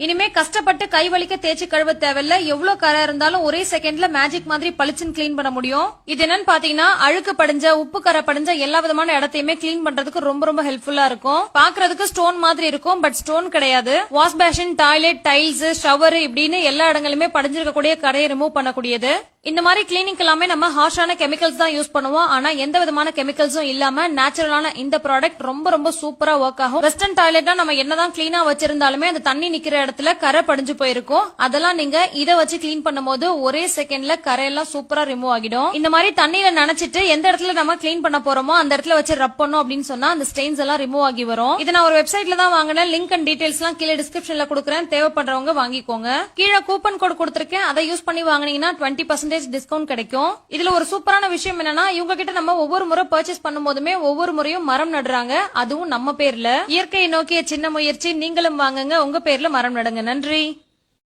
இனிமே கஷ்டப்பட்டு கை வலிக்க தேய்ச்சி கழுவ தேவையில்ல. எவ்வளவு கரை இருந்தாலும் ஒரே செகண்ட்ல மேஜிக் மாதிரி பளிச்சுன்னு கிளீன் பண்ண முடியும். இது என்னன்னு பாத்தீங்கன்னா அழுக்கு படிஞ்ச உப்பு கரை படிஞ்ச எல்லா விதமான இடத்தையுமே கிளீன் பண்றதுக்கு ரொம்ப ரொம்ப ஹெல்ப்ஃபுல்லா இருக்கும். பாக்குறதுக்கு ஸ்டோன் மாதிரி இருக்கும், பட் ஸ்டோன் கிடையாது. Wash basin, toilet, tiles, shower இப்படின்னு எல்லா இடங்களுமே படிஞ்சிருக்கக்கூடிய கரையை ரிமூவ் பண்ணக்கூடியது. இந்த மாதிரி கிளீனிங் எல்லாமே நம்ம ஹார்ஷான கெமிக்கல்ஸ் தான் யூஸ் பண்ணுவோம். ஆனா எந்த விதமான கெமிக்கல்ஸும் இல்லாம நேச்சுரலான இந்த ப்ராடக்ட் ரொம்ப ரொம்ப சூப்பரா ஒர்க் ஆகும். வெஸ்டர்ன் டாய்லெட்னா நம்ம என்னதான் கிளீனா வச்சிருந்தாலுமே அந்த தண்ணி நிக்கிற இடத்துல கரை படிஞ்சு போயிருக்கும். அதெல்லாம் நீங்க இதை வச்சு கிளீன் பண்ணும்போது ஒரே செகண்ட்ல கரையெல்லாம் சூப்பரா ரிமூவ் ஆகிடும். இந்த மாதிரி தண்ணியில நினைச்சிட்டு எந்த இடத்துல நம்ம கிளீன் பண்ண போறோமோ அந்த இடத்துல வச்சு ரப் பண்ணோம் அப்படின்னு சொன்னா அந்த ஸ்டெயின்ஸ் எல்லாம் ரிமூவ் ஆகி வரும். இதை நான் ஒரு வெப்சைட்ல தான் வாங்கினேன். லிங்க் அண்ட் டீடைல்ஸ் எல்லாம் கீழே டிஸ்கிரிப்ஷன்ல கொடுக்குறேன். தேவைப்படுறவங்க வாங்கிக்கோங்க. கீழே கூப்பன் கோட் கொடுத்திருக்கேன். அதை யூஸ் பண்ணி வாங்கினீங்கன்னா 20% டிஸ்கவுண்ட் கிடைக்கும். இதுல ஒரு சூப்பரான விஷயம் என்னன்னா இவங்க கிட்ட நம்ம ஒவ்வொரு முறை பர்ச்சேஸ் பண்ணும் போதுமே ஒவ்வொரு முறையும் மரம் நடுறாங்க. அதுவும் நம்ம பேர்ல. இயற்கையை நோக்கிய சின்ன முயற்சி. நீங்களும் வாங்குங்க, உங்க பேர்ல மரம் நடுங்க. நன்றி.